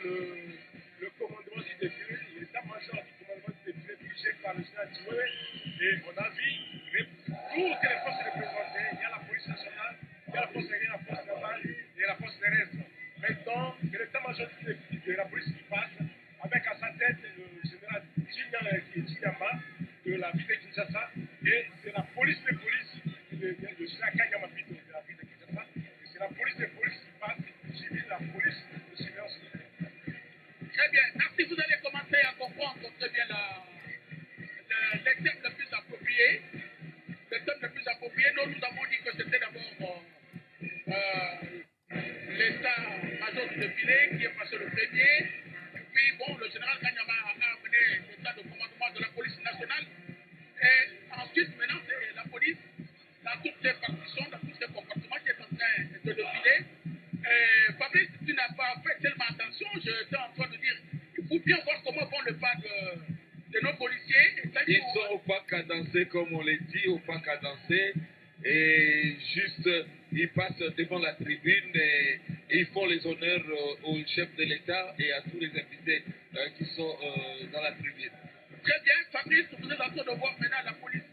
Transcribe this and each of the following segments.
le commandement du défilé, l'état-major du commandement du défilé dirigé par le général Tiwé. Et on a vu toutes les forces représentées. Il y a la police nationale, il y a la force aérienne, la force navale et la force terrestre. Maintenant, c'est l'état-major de la police qui passe, avec à sa tête le général Tiyama de la ville de Kinshasa. Et c'est la police des polices de Chaka Yamapito de la ville de Kinshasa. Et c'est la police des polices qui passe, suivi de la police de surveillance. Très bien. Merci. Vous allez commencer à comprendre très bien les termes les plus appropriés. Les termes les plus appropriés. Nous avons dit que c'était d'abord l'état-major du défilé qui est passé le premier. Et puis, bon, le général Kanyama a amené l'état de commandement de la police nationale. Et ensuite, maintenant, c'est la police, dans toutes ses partitions, dans tous ses comportements, qui est en train de défiler. Fabrice, tu n'as pas fait tellement attention. J'étais en train de dire, il faut bien voir comment vont le pas de nos policiers. Ils sont au pas cadencé, comme on l'a dit, au pas cadencé. Et juste, ils passent devant la tribune et ils font les honneurs au chef de l'État et à tous les invités qui sont dans la tribune. Très bien, Fabrice, vous êtes en train de voir maintenant la police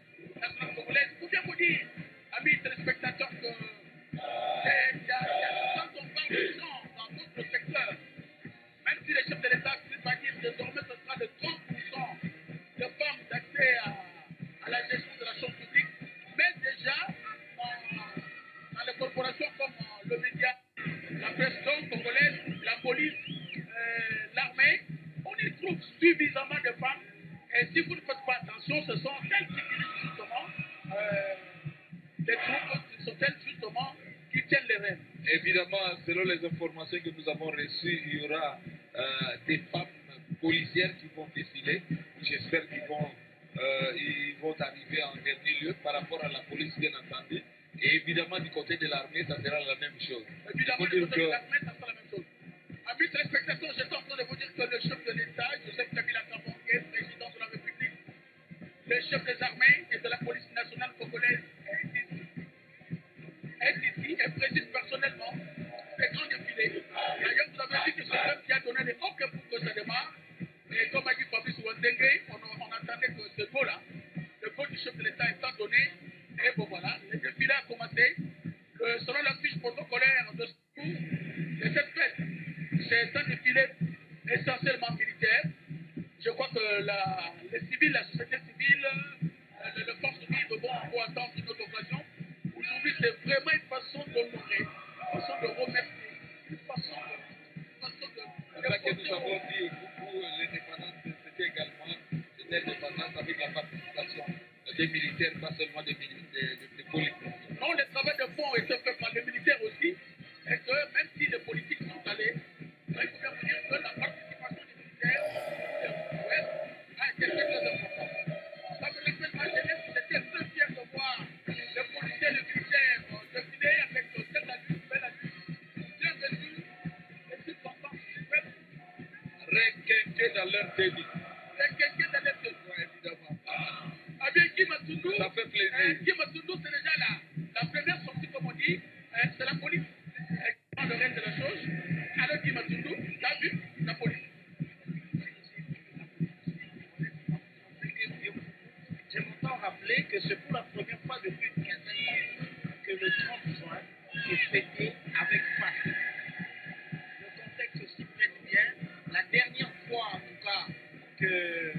nationale congolaise. Il faut bien vous dire, amis téléspectateurs, que quand on parle de gens dans d'autres secteurs, même si les chefs de l'État va dire désormais ce sera de 30% de femmes d'accès à la gestion de la chose publique, mais déjà dans les corporations comme le média, la presse congolaise, la police, l'armée, on y trouve suffisamment de femmes. Et si vous ne faites pas attention, ce sont elles qui dirigent justement les troupes, ce sont elles justement qui tiennent les rênes. Évidemment, selon les informations que nous avons reçues, il y aura des femmes policières qui vont défiler. J'espère qu'ils vont arriver en dernier lieu par rapport à la police, bien entendu. Et évidemment, du côté de l'armée, ça sera la même chose. Évidemment, du côté de l'armée, ça sera la même chose. Amis téléspectateurs, j'étais en train de vous dire que le chef de l'État, Joseph Kabila Kabange, président de la République, le chef des armées et de la police nationale congolaise est ici et préside personnellement ces grands défilés. D'ailleurs, vous avez dit que c'est lui qui a donné les OK pour que ça démarre. Et comme a dit Fabrice Wandengue, on attendait que ce go-là, le go du chef de l'État étant donné. Et bon voilà, le défilé a commencé. Selon la fiche protocolaire de cette fête, c'est un défilé essentiellement militaire. Je crois que les civils, la société civile, les forces vives vont attendre une autre occasion. Aujourd'hui, c'est vraiment une façon d'honorer, une façon de remercier, une façon de c'est ça que nous avons dit beaucoup, l'indépendance, c'était également une indépendance avec la participation des militaires, pas seulement des politiques. Non, le travail de fond était fait par les militaires aussi, et que même si les politiques sont allés, il faut bien vous dire que la participation des militaires a été très importante. Ça me rappelle ma jeunesse, j'étais très fier de voir les policiers, les militaires défiler avec belle allure, bien vêtus, et si content, requinqués dans leur tenue. Requinqués dans leur tenue. Oui, évidemment. Ah bien, Kimatundu, ça fait plaisir. Kimatundu, c'est déjà la première sortie, comme on dit, c'est la police. Le reste de la chose, alors Kimatundu, t'as vu la police. J'aimerais rappeler que c'est pour la première fois depuis une quinzaine d'années que le 30 juin est fêté avec Pâques. Le contexte s'y prête bien. La dernière fois, en tout cas, que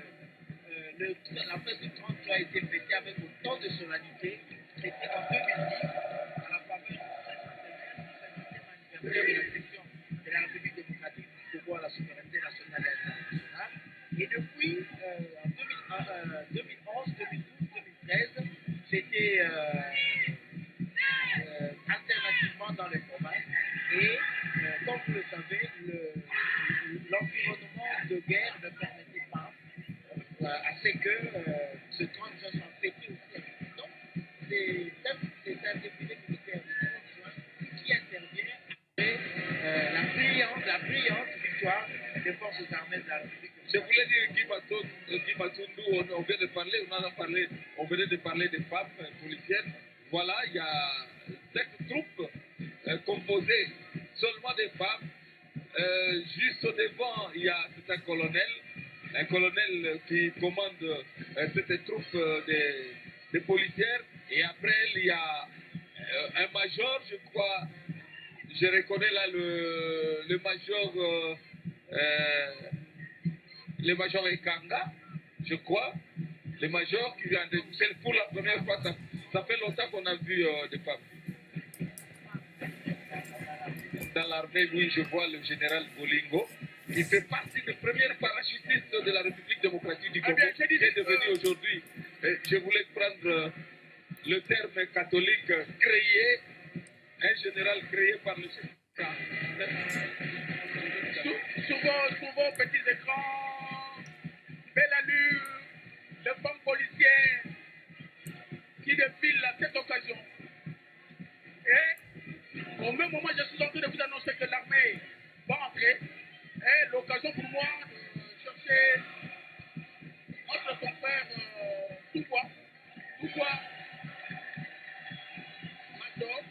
la fête du 30 juin a été fêtée avec autant de solennité, c'était en 2010, à la faveur du 5e anniversaire de la section de la République démocratique du Congo à la souveraineté nationale et internationale. Et depuis en 2011, 2012, 2013, c'était alternativement dans les provinces. Et comme vous le savez, l'environnement de guerre ne permettait pas à ce que ce 30 juin soit fêté aussi avec nous. Donc, c'est un défilé militaire du 30 juin qui intervient avec la brillante victoire des forces armées de la République. Je voulais dire Kimatundu, on vient de parler, on venait de parler des femmes policières. Voilà, il y a cette troupe composée seulement des femmes juste au devant, il y a c'est un colonel qui commande cette troupe des policières. Et après, il y a un major, je crois, je reconnais là le major Ekanga, je crois, le major qui vient de... C'est pour la première fois, ça fait longtemps qu'on a vu des femmes. Dans l'armée, oui, je vois le général Bolingo, qui fait partie des premiers parachutistes de la République démocratique du Congo, qui est devenu aujourd'hui, je voulais prendre le terme catholique, créé, un général créé par le chef. Sur vos petits écrans, belle allure, de femmes policières qui défilent à cette occasion. Et au même moment, je suis en train de vous annoncer que l'armée va entrer. Et l'occasion pour moi de chercher notre confrère Touquois. Touquois, Major,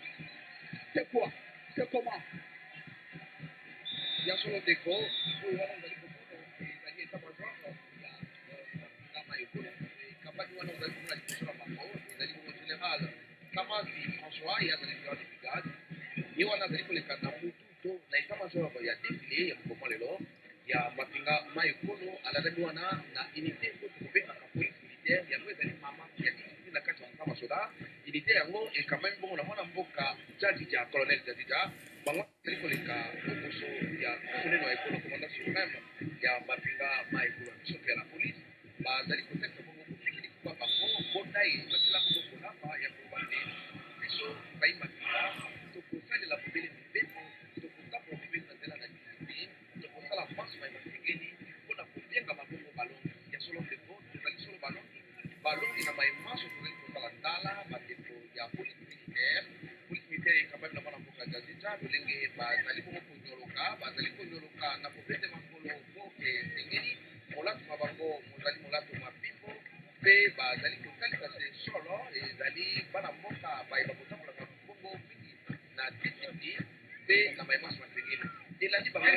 c'est quoi? C'est comment? Ya solo deko huyu wana ndani kwa ndio kama roho ya kama yuko kama ni wana ndani kwa kusura mambo ndani kwa general kama si François ya ndani kwa brigade ni wana ndani kwa kana mtu na kama sio ya défilé ya mkomo lelo ya mapinga maikono aladani wana na unité kwa kupeka kwa police militaire ya kwa ndani mama ya kitu na kati kama soda unité yango e kama mbongo na mwana mboka jaji ya colonel Jadija bango likoleka okoso ya kuneno ya ikono komanda supreme ya mapinga maikono soke la police bazali koteka bongo kufikiri kwa bango bondai basila bongo kolapa ya kobande biso bai mapinga tokosali la pobele mbeto tokosa probleme na tela na discipline tokosa la passe mai mapingeni mpona kobenga mabongo balongi ya solo lebo tozali solo balongi na maimaso tozali kosala ndala bandeko ya police militaire quand na mwana mboka Jadija lolenge bazali bongo konyoloka na kopete makolo po esengeli molatu na bango mozali molatu mapimbo mpe bazali kotalisa se solo ezali bana mboka bayeba kotambolaka bongo mingi na discipline mpe na mayemaso masengeli elandi bango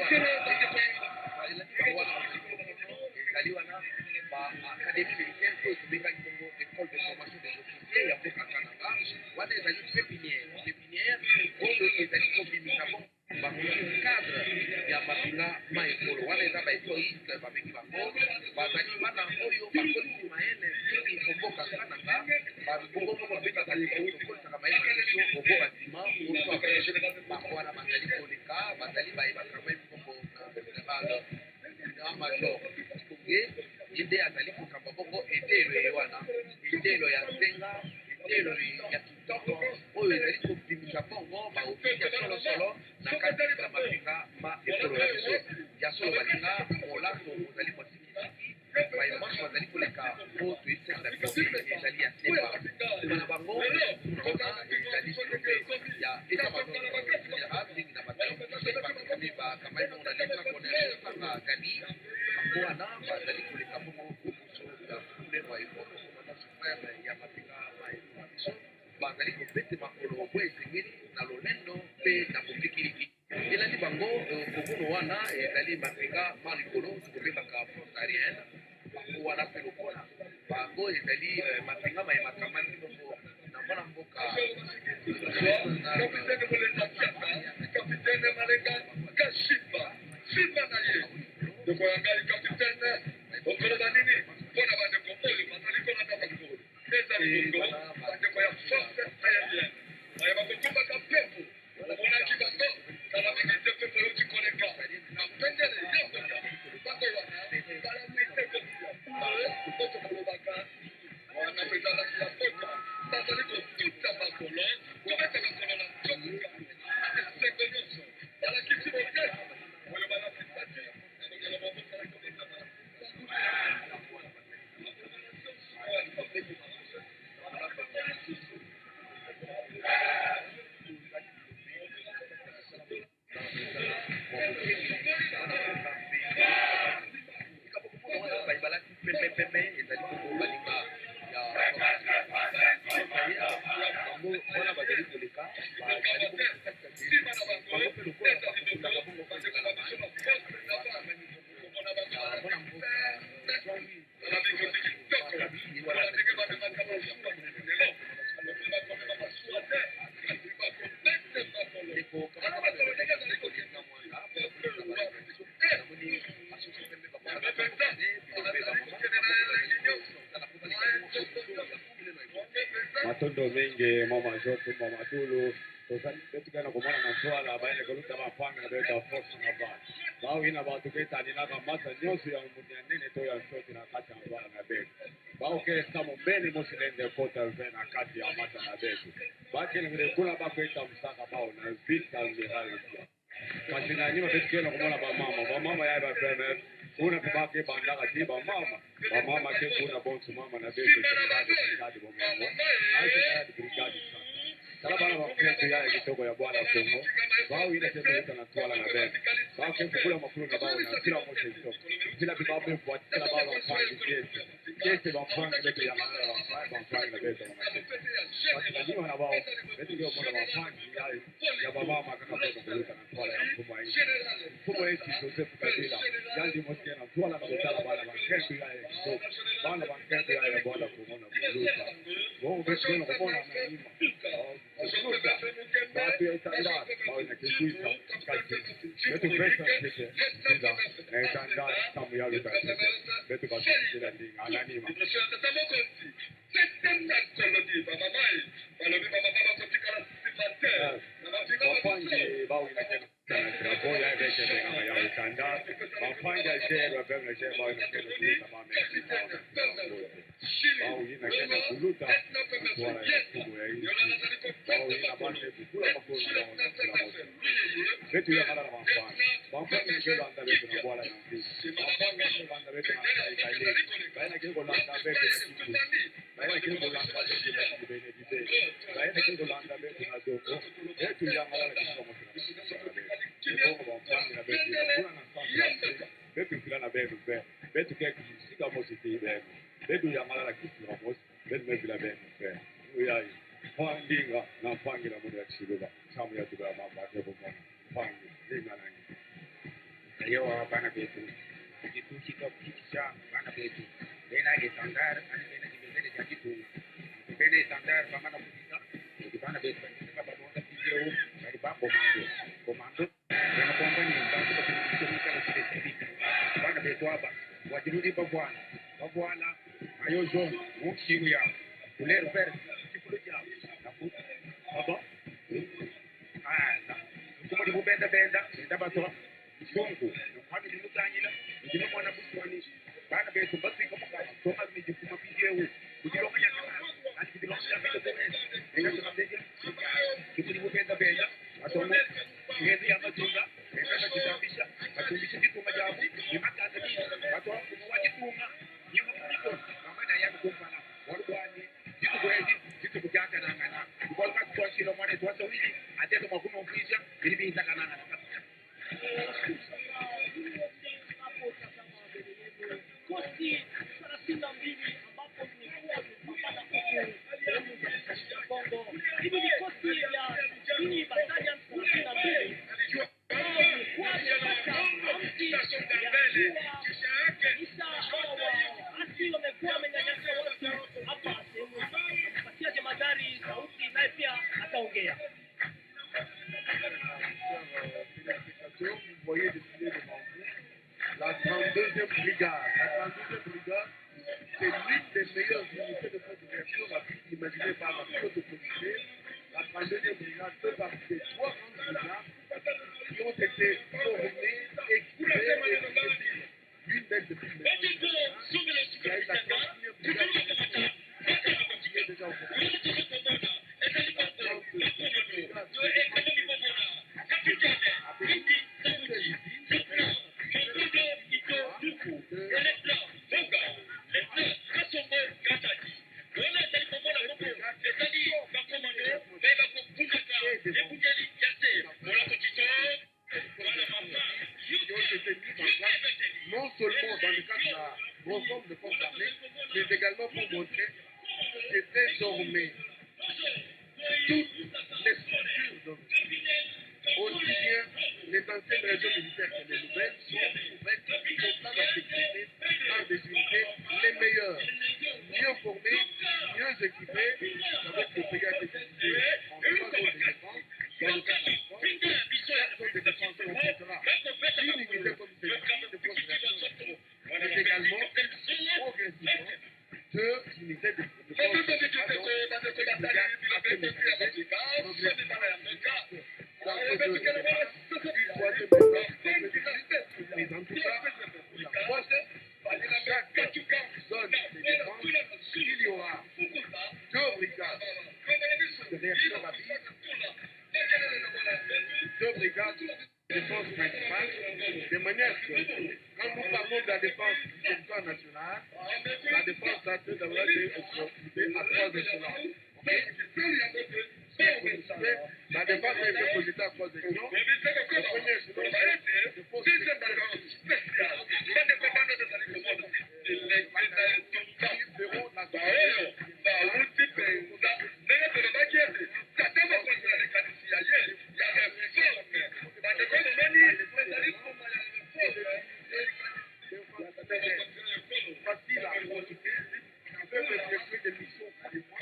ezali wana baacadémie militaire oyo tobengaki bongo école de formation des officiers ya mboka kananga wana ezali pépinière oyo ezali kobimisa bongo bakoki cadre ya mapinga maekolo wana eza baekoiste babengi bango bazali bana oyo bakolisi mayele mingi komboka kananga babongo moko babengaka tokolisaka mayele biso obo batima oso bango wana bazali koleka bazali bayebaka mai bongo na général major konge ide azali kokamba bongo etelo ye wana etelo ya nzenga etelo ya kitoko oyo ezali kobimisa bongo baofisi ya solosolo na kati ya mapinga maekolo ya biso ya solo balinga molato ozali mosikisiki bayemaso bazali koleka po toyesenda biso ezali ya semba na bango ona ezali silope ya etamazon général ndenge na bataillon bakami bakambai bongo na leta colonel sanga gani bango wana bazali koleka bongo okoso ya kuleno ya ekolo komanda supreme ya mapinga maekolo ya biso bazali kobete makolo po esengeli na lolendo mpe na kopikiliki elandi bango kokono wana ezali mapinga malikolo tokobengaka force aérienne bango wana mpe lokola bango ezali mapinga mayemakamani bongo na mwana mboka kapitene malenga kashimba simba na ye tokoyangali kapitene okoloba nini mpona bandeko oyo bazali kolanda bakolo ezali bongo bandeko ya force aérienne bayeba kokumbaka mpepo omonaki bango kala mingi te mpepo euti koleka na pendele ya mboka bango wana bala miteko oto kolobaka wana ezalaki ya mboka bazali kotuta makolo kobeta makolo na nzoka esengo nyonso balakisi bokesi oyo balakisa te nakokela maboko na kobetama balaki pembe ezali bongo balinga ya bango wana bazali koleka bazali bongo bango mpe lokola bakokundaka bongo Matondo mingi mama zote mama tulu tosani betu kana kumana na swala baina koluta mapanga beta fox na ba bao ina ba tuketa ni na masa nyoso ya munya nene to ya shoti na kati ya swala na betu bao ke stamo mbele mosilende kota vena kati ya masa na betu baki ni vile kula ba kweta msaka bao na vita ndio kasi na nyuma betu kana kumana ba mama ya ba premier kuna kubaki banda kati ba mama ke kuna bonsu mama na betu brigade bo mama hadi brigade sana bana ba kwetu ya kitoko ya bwana Kongo bao ile tena na twala na bebe bao ke kula makulu na bao na kila mmoja kitoko kila bibabu kwa kila bao na pangi kete ba pangi betu ya mama ba pangi na betu basi na ndio na bao betu ndio mwana ba pangi ya baba mama kaka betu kuleta na twala ya mfumo hii Joseph Kabila yandi moske na twala na betala bana ba kwetu ya kitoko bana ba kwetu ya bwana Kongo na kuleta wao betu na kuona na nima Batu ya itanda, bao na kikuita, kasi, betu pesa kete, sida, na itanda, tamu ya luta kete, betu batu kila tinga, ananima. Wapangi, bao ina kena, trapo ya veke na ya itanda, wapangi ya share, wapemna share, bao ina kena kuluta, bao ina kena kuluta, kuwala ya kubu ya hii. Bao ina bane kukula makulu na bao na kula moja. Betu ya kala na mafani. Mafani ni kelo anda betu na kuwala ya mpisi. Mafani ni kelo anda betu na kaile. Baina kelo landa betu na kibu. Baina kelo landa betu na kibu benedite. Baina kelo landa betu na doko. Betu ya kala na kisa moja na betu. Mbongo mafani na betu ya kula na santi. Betu kila na betu be. Betu kia kisika moja ti betu. Betu ya kala na kisi na moja. Betu mebila betu be. Uyai. Panginga na pangira muri ya Chiruba chamu ya tuga mama hapo mwana pangi linga nangi ayo bana betu kitu kicha bana betu tena getandar ani tena kibele ya kitu kibele tandar mama na kupita bana betu kwa sababu ndo video bali bapo komando na kwamba ni mtango kwa kutumika na kile bana betu hapa wajirudi kwa bwana ayo zone ukiwa ya kulero pere Aba, kuma di benda benda bato, songo, kwani di mutanyila, di mwana buswani, bana beto basi kama kama, toma miji kuma video, kujilo kanya kama, ani kujilo kanya video benda, ina kama beja, kuma di benda atomo, ngezi ya mazunga, ina kujambisha, atumbisha kitu majabu, ni makaza ni, bato kuma wajitunga, ni mapiko, kama na yangu kumpana, warubani, kitu kwezi, kitu kujaka na ngana. Kwa kwa kilo mwane tuwasa wili atendo makuno ofisha ili binta kanana kosi 32 ambapo tulikuwa tunapata sehemu za Kongo. Hivi ni kosi ya hii battalion 32 kwa Isa hawa asi wamekuwa wamenyanyasa watu hapa sehemu kupatia jemadari sauti naye pia ataongea. Vous voyez défiler devant vous la 32e brigade. La 32e brigade, c'est l'une des meilleures unités de force de réaction imaginées par la flotte de policiers. La 32e brigade peut partir de 3 grandes brigades qui ont été formées, équipées et disciplinées. L'une d'elles depuis le qui a eu la 4e brigade qui est déjà au courant. Non seulement dans le cadre de la réforme de force armée, mais également pour montrer que désormais toutes les structures, aussi bien les anciennes régions militaires que les nouvelles, sont couvertes au plan de sécurité par des unités les meilleures, mieux formées, mieux équipées, avec des pays à décider en 3 zones de défense, dans le cadre de la force, 4 zones de défense comportera une unité comme celle-ci de force de réaction, mais également, progressivement, 2 unités de force de défense. mais en tout cas, la force, chaque zone de défense, il y aura 2 brigades de réaction rapide, 2 brigades de défense principale, de manière que, quand nous parlons de la défense du territoire national, la défense a tout d'abord été occupée à 3 échelons. La défense a été projetée à 3 échelons. Le premier échelon, c'est de forces facile à occuper, qui peuvent effectuer des missions pour les mois,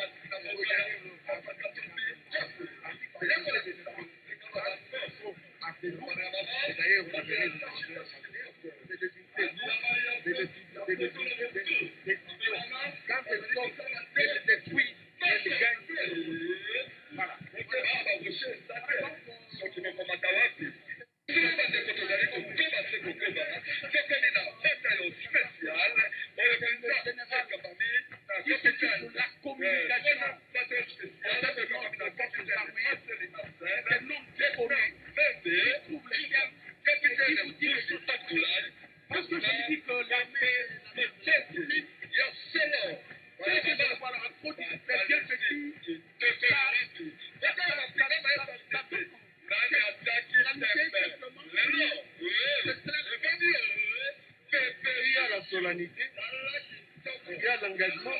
assez lourd. Et d'ailleurs, vous verrez c'est des unités lourdes, des unités quand elles sortent, elles détruisent, elles gagnent. Voilà. Parce que je dis que il y a la solennité, il y a l'engagement,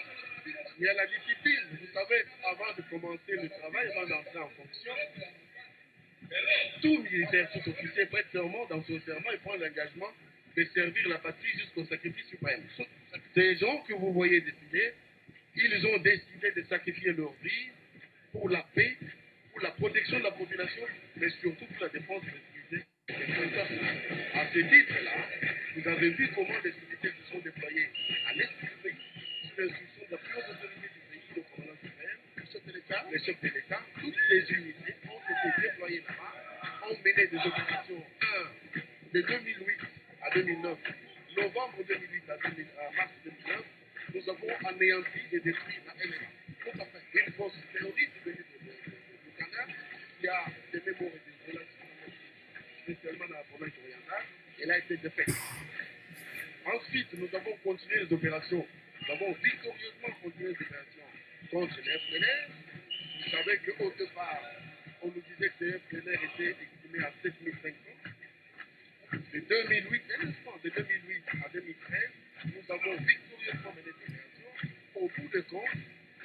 il y a la discipline. Vous savez, avant de commencer le travail, avant d'entrer en fonction, tout militaire, tout officier prête serment, dans son serment, il prend l'engagement de servir la patrie jusqu'au sacrifice suprême. Ces gens que vous voyez décider, ils ont décidé de sacrifier leur vie pour la paix, pour la protection de la population, mais surtout pour la défense de l'unité. À ce titre-là, vous avez vu comment les unités se sont déployées à l'est du pays, sous l'instruction de la plus haute autorité du pays, le commandant suprême, le chef de l'État. Toutes les unités ont été déployées là-bas, ont mené des opérations de 2008 à 2009, novembre 2008 à mars 2009, nous avons anéanti et détruit la LNA. Une force terroriste venue du Canada qui a des mémoires et des relations, spécialement dans la province orientale, elle a été défaite. Ensuite, nous avons continué les opérations. Nous avons victorieusement continué les opérations contre les FPLR. Vous savez qu'au départ, on nous disait que les FPLR étaient estimés à 7500. De 2008 à 2013, nous avons victorieusement mené des opérations. Au bout de compte,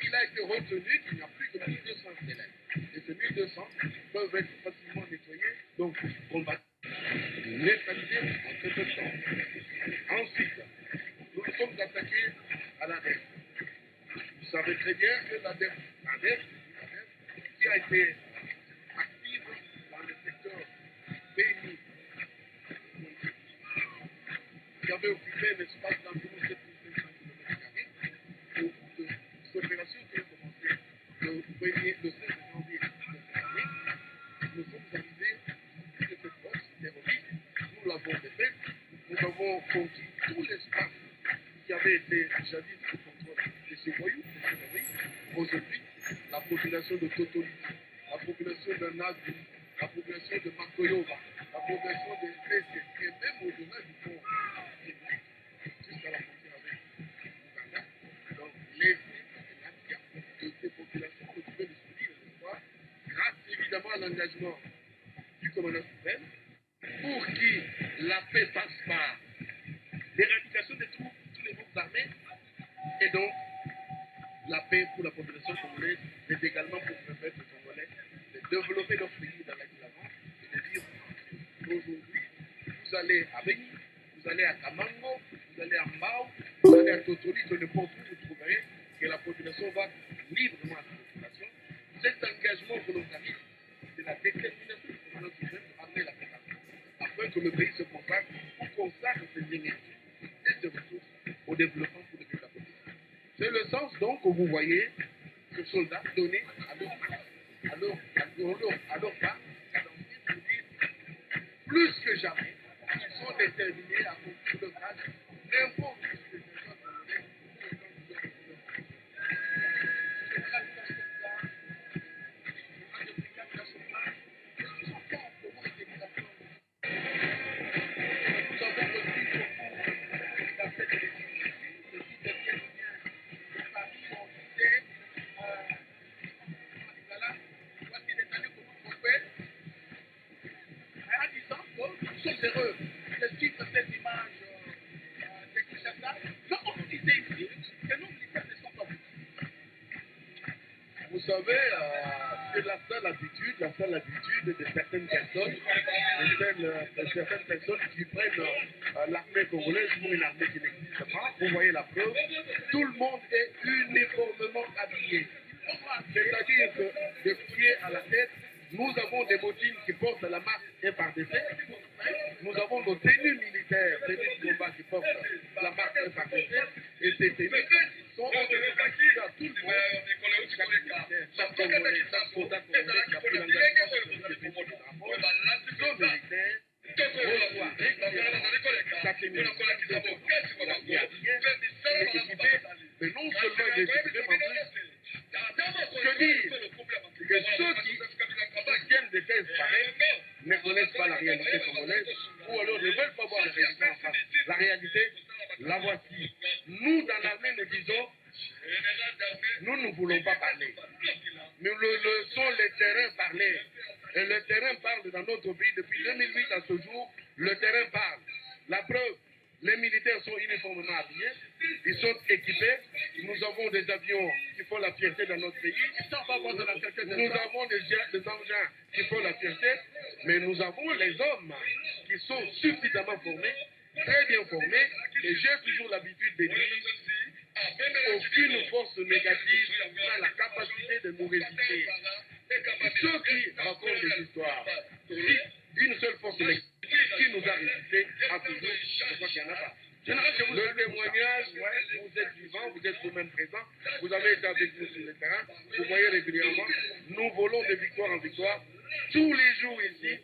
il a été retenu qu'il n'y a plus que 1200 élèves. Et ces 1200 peuvent être facilement nettoyés, donc combattus, neutralisés en très peu de temps. Ensuite, nous nous sommes attaqués à la DEF. Vous savez très bien que la DEF, qui a été active dans le secteur béni, qui avait occupé un espace d'environ 7500 km au bout de cette opération qui a commencé le 16 janvier de cette année. Nous sommes arrivés de cette force terroriste, nous l'avons défaite, nous avons conquis tout l'espace qui avait été jadis sous contrôle de ces voyous, de ces terroristes. Aujourd'hui, la population de Totoli, la population de Nazi, la population de Makoyova, la population de Fese, et même au-delà du pont jusqu'à la frontière avec l'Ouganda. Donc, l'effet de ces populations retrouvées de soutenir l'espoir, grâce évidemment à l'engagement du commandant suprême, pour qui la paix passe par l'éradication de tous les groupes armés, et donc la paix pour la population congolaise, mais également pour permettre aux Congolais de développer leur pays dans la d'avant et de dire aujourd'hui, vous allez à Beni, vous allez à Kamango, vous allez à Mbao, vous allez à Totoli, de n'importe où vous trouverez que la population va librement à la population. Cet engagement volontariste, c'est la détermination du commandant suprême pour amener la paix afin que le pays se consacre ou consacre ses énergies et ses ressources au développement pour le développement. C'est le sens donc que vous voyez ce soldat donner à leur part, cadencé pour terminer à conclure le cadre l'impôt sur les personnes congolaises. Heureux de suivre cette image de Kinshasa. Donc, on nous disait ici que nos militaires ne sont pas bons. Vous savez, c'est la seule habitude de certaines personnes, de certaines personnes qui prennent l'armée congolaise pour une armée qui n'existe pas. Vous voyez la preuve, tout le monde est uniformément habillé. C'est-à-dire que de pied à la tête, nous avons des bottines qui portent la marque FARDC. Nous avons nos tenues militaires, tenues de combat qui portent la marque FARDC. Et ces tenues sont autorisées à tout le monde. Chaque militaire, chaque Congolais, chaque soldat congolais qui a pris l'engagement de défendre le drapeau, nos militaires reçoivent régulièrement chaque militaire qui est équipé, mais non seulement il est équipé, mais en plus, que dire que ceux qui tiennent des thèses pareilles ne connaissent pas la réalité congolaise ou alors ne veulent pas voir la réalité en face. La réalité, la voici. Nous, dans l'armée, nous disons, nous ne voulons pas parler. Mais le sont les terrains parlés. Et le terrain parle dans notre pays depuis 2008 à ce jour. Le terrain parle. La preuve, les militaires sont uniformément habillés, ils sont équipés, nous avons des avions qui font la fierté dans notre pays, nous avons des engins qui font la fierté, mais nous avons les hommes qui sont suffisamment formés, très bien formés, et j'ai toujours l'habitude de dire, aucune force négative n'a la capacité de nous résister. Ceux qui racontent des histoires, si une seule force négative qui nous a résisté à toujours, je crois qu'il n'y en a pas. Le témoignage, vous êtes vivant, vous êtes vous-même présent, vous avez été avec nous sur le terrain, vous voyez régulièrement, nous volons de victoire en victoire, tous les jours ici,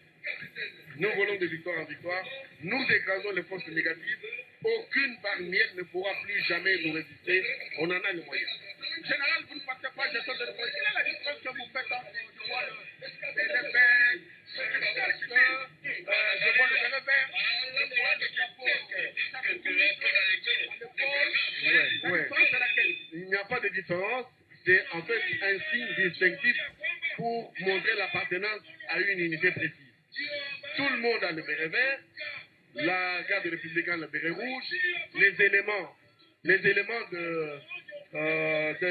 nous volons de victoire en victoire, nous écrasons les forces négatives, aucune parmi elles ne pourra plus jamais nous résister, on en a les moyens. Général, vous ne partez pas, je de quelle est la différence que vous faites entre je vois le béret vert, je vois le béret vert, je vois le chapeau, chaque ministre, l'épaule, la différence c'est laquelle? Il n'y a pas de différence, c'est en fait un signe distinctif pour montrer l'appartenance à une unité précise. Tout le monde a le béret vert, la garde républicaine le béret rouge, les éléments de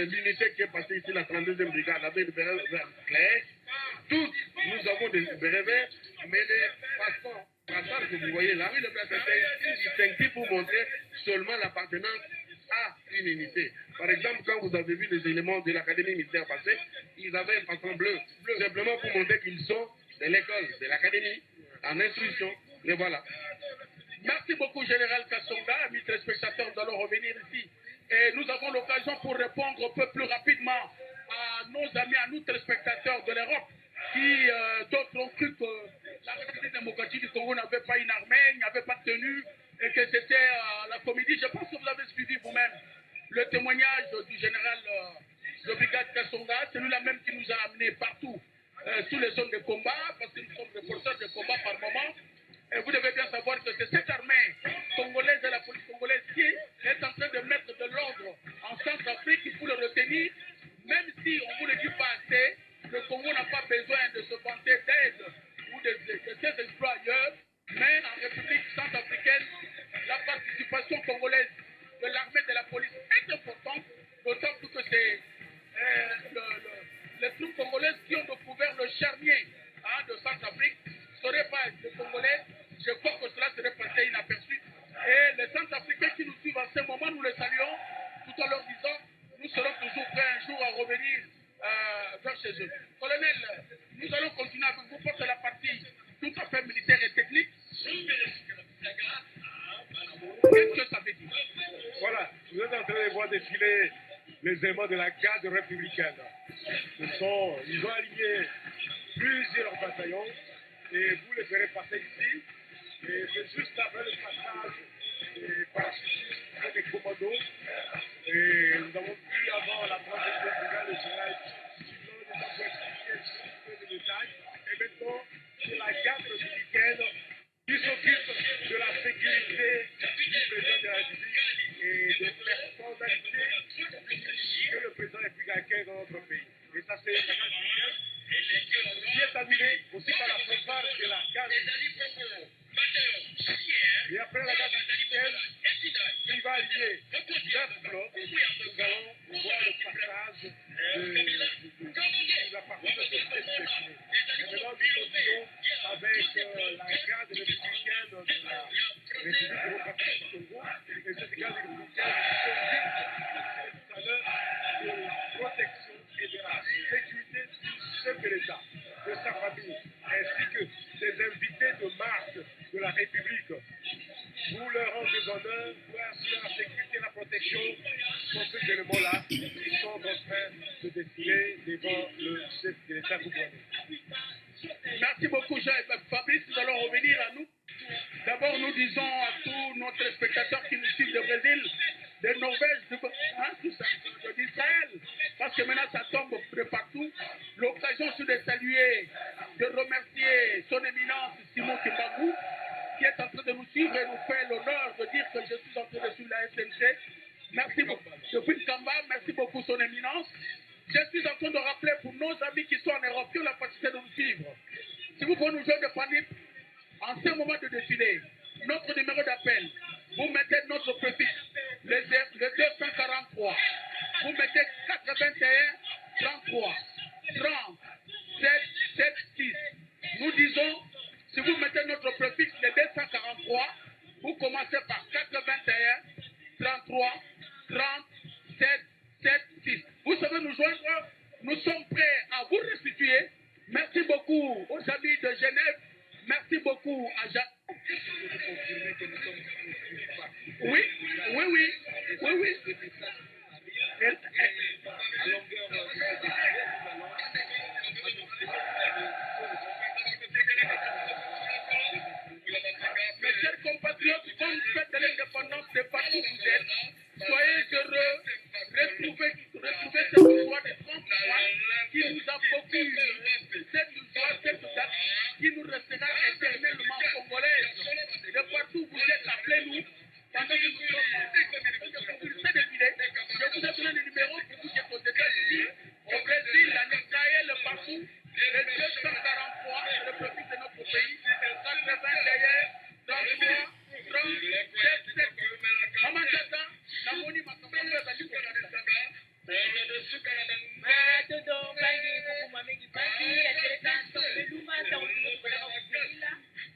l'unité qui est passée ici, la 32e brigade, avait le béret vert clair. Tous, nous avons des bérets verts, mais les passages que vous voyez là, c'est distinctif pour montrer seulement l'appartenance à une unité. Par exemple, quand vous avez vu les éléments de l'académie militaire passer, ils avaient un passant bleu, simplement pour montrer qu'ils sont de l'école, de l'académie, en instruction. Et voilà. Merci beaucoup, Général Kassonga. Amis téléspectateurs, nous allons revenir ici. Et nous avons l'occasion pour répondre un peu plus rapidement à nos amis, à nous téléspectateurs de l'Europe, qui d'autres ont cru que la République démocratique du Congo n'avait pas une armée, il n'y avait pas de tenue, et que c'était la comédie. Je pense que vous avez suivi vous-même le témoignage du général de brigade Kassonga. C'est lui-là même qui nous a amenés partout, sous les zones de combat, parce que nous sommes reporters de combat par moment. Et vous devez bien savoir que c'est cette armée congolaise et la police congolaise qui est en train de mettre de l'ordre en Centrafrique. Il faut le retenir, même si on ne vous le dit pas assez, le Congo n'a pas besoin de se vanter d'aide ou de ses exploits ailleurs, mais en République centrafricaine, la participation congolaise de l'armée et de la police est importante, d'autant plus que c'est les troupes congolaises qui ont découvert le charnier de Centrafrique. Ce ne serait pas les Congolais, je crois que cela serait passé inaperçu. Et les Centrafricains qui nous suivent en ce moment, nous les saluons, tout en leur disant, nous serons toujours prêts un jour à revenir vers chez eux. Colonel, nous allons continuer avec vous pour la partie tout à fait militaire et technique. Qu'est-ce que ça veut dire? Voilà, vous êtes en train de voir défiler les éléments de la garde républicaine. Ils ont aligné plusieurs bataillons et vous les verrez passer ici. Et c'est juste après le passage des parachutistes et des commandos. Et nous avons vu avant la 3e brigade le général Simon déjà pour expliquer un petit peu de détails. Et maintenant, c'est la garde républicaine qui s'occupe de la sécurité du président de la République et des personnalités que le président républicain accueille dans notre pays. Et ça, c'est la garde républicaine qui est animée aussi par la fanfare de la garde républicaine. Et après la garde républicaine, qui va allier 9 blocs, nous allons voir le passage de la partie de cette destinée. Et maintenant, nous continuons avec la garde républicaine de la République démocratique du Congo. Et cette garde républicaine s'occupe tout à l'heure de la protection et de la sécurité du chef de l'État, de sa famille, ainsi que des invités de marque de la République. Nous leur rendons honneur pour assurer la sécurité et la protection sur ces éléments-là qui sont en train de défiler devant le chef de l'État gouvernement. Merci beaucoup, Fabrice. Nous allons revenir à nous. D'abord, nous disons à tous nos téléspectateurs qui nous suivent du Brésil, de Norvège, d'Israël, parce que maintenant ça tombe de partout. L'occasion c'est de saluer, de remercier son éminence Simon Kimbangou, qui est en train de nous suivre et nous fait l'honneur de dire que je suis en train de suivre la SNC. Merci beaucoup. Depuis Kamba, merci beaucoup son éminence. Je suis en train de rappeler pour nos amis qui sont en Europe qui ont la possibilité de nous suivre. Si vous pouvez nous joindre de Fanny, en ce moment de défilé, notre numéro d'appel, vous mettez notre préfixe, le 243. Vous mettez 81 33 30 7 7 6. Nous disons, si vous mettez notre préfixe, le 243, vous commencez par 81 33 30 7 7 6. Vous savez nous joindre, nous sommes prêts à vous restituer. Merci beaucoup aux amis de Genève. Merci beaucoup à Jacques. Oui. Mes chers compatriotes, bonne fête de l'indépendance de partout où vous êtes. Soyez heureux. Retrouvez cette joie de 30 mois qui nous a beaucoup unis. Cette joie, cette date qui nous restera éternellement congolaise. De partout où vous êtes, appelez-nous. Pendant que nous sommes propulsés de filet, je vous ai donné le numéro pour vous qui êtes aux États-Unis, au Brésil, en Israël, partout. Le 243, c'est le profit de notre pays. 81, 33, 37, 7. Maman Tata, la moni m'a commencé à aller pour la Matodo bangi kukuma mengi basi atereka meluma taungu kwa kufikila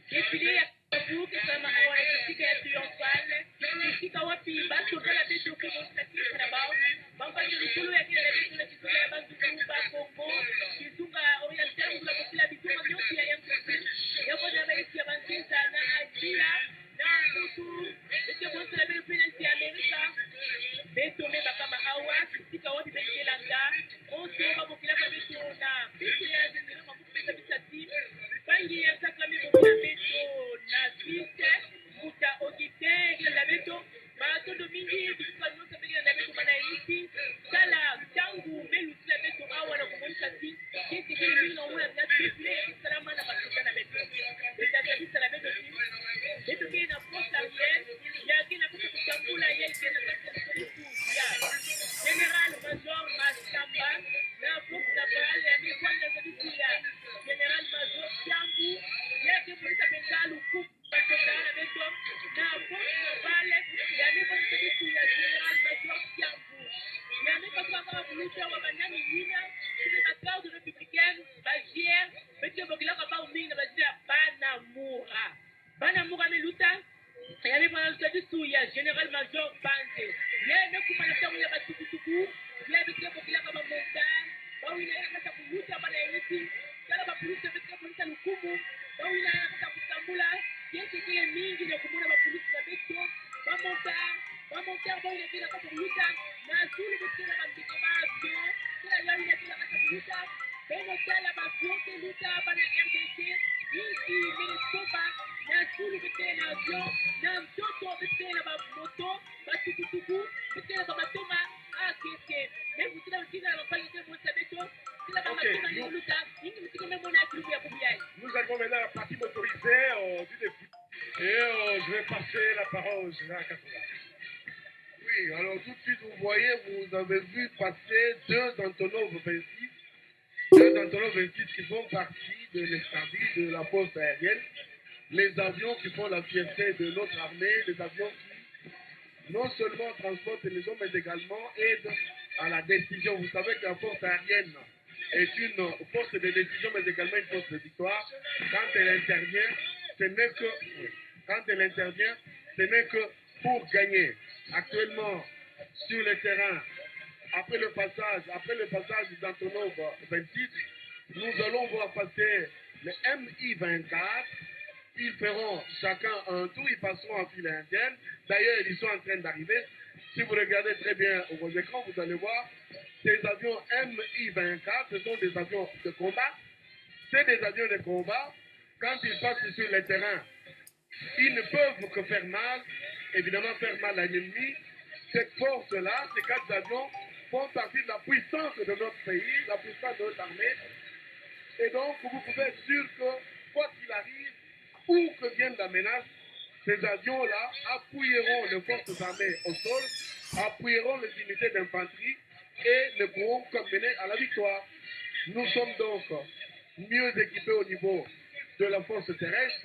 kipili ya kubuki kama hawa kifika ya triomphale kifika wapi basi kala bitu kwa mstakili na bao bamba chukulu ya kile bitu na kifika ya bantu kuba Kongo kitunga oriental kula kufila bitu manyoki ya mkusini yapo na maiki ya bantinza na ajira na kutu ete bonse la bitu ya Amerika beto meba kama hawa kifika wapi bengelanga oto babukila babeto na bitu ya zingine makupesa bitati bangi ya saklami bukila beto na site muta ogite kila beto batondo mingi bikuka nyoka bengela na beto mana iti sala tangu melu kila beto awa na kumonisha ti kiti kile mingi na uwe na triple salama na batuka na beto betakabisa la beto ti beto kile na posta ya kile kuta kutambula ya kile na General Major Masamba na Bukta Bale ya mikwanja za bikila General Major Kiambu yake polisa bengalu kupa kutana beto na Bukta Bale ya mikwanja za bikila General Major Kiambu ya mikwanja kama polisa wa banyani nina kile makao de républicaine bagière beto bokila kama umini na bajia Banamura meluta ya mikwanja za bikila General Major Banze yeye kumana tamu ya batukutuku yeye bikia bokila kama monta bawina yakata kuluta bana yiti kala bapolisi bikia polisi lukumu bawina yakata kutambula yeye kile mingi na kumuna bapolisi na beto bamonta bawina kila kata kuluta na sulu bikia bandika bazo kila yeye kila kata kuluta beno kala bazote luta bana RDC yiti Minnesota na sulu bikia betele na avion na mtoto betele na bamoto batukutuku betele na bamatoma akeke me mutila mutila na bapali te mosa beto tila bamatoma nyoluta ingi mutiko me mona kilubu ya kubiyai. Nous arrivons maintenant à la partie motorisée du défi. Et je vais passer la parole au général Katola. Oui, alors tout de suite, vous voyez, vous avez vu passer deux Antonov 26. Deux Antonov 26 qui font partie de l'escadrille de la force aérienne. Les avions qui font la fierté de notre armée, les avions qui non seulement transportent les hommes, mais également aident à la décision. Vous savez que la force aérienne est une force de décision, mais également une force de victoire. Quand elle intervient, ce n'est que pour gagner. Actuellement, sur le terrain, après le passage d'Antonov 26, nous allons voir passer le MI-24. Ils feront chacun un tour, ils passeront en file indienne. D'ailleurs, ils sont en train d'arriver. Si vous regardez très bien au vos écrans, vous allez voir ces avions MI-24, ce sont des avions de combat. C'est des avions de combat. Quand ils passent sur le terrain, ils ne peuvent que faire mal, évidemment faire mal à l'ennemi. Cette force-là, ces quatre avions font partie de la puissance de notre pays, la puissance de notre armée. Et donc, vous pouvez être sûr que, quoi qu'il arrive, où que vienne la menace, ces avions-là appuieront les forces armées au sol, appuieront les unités d'infanterie et ne pourront que mener à la victoire. Nous sommes donc mieux équipés au niveau de la force terrestre.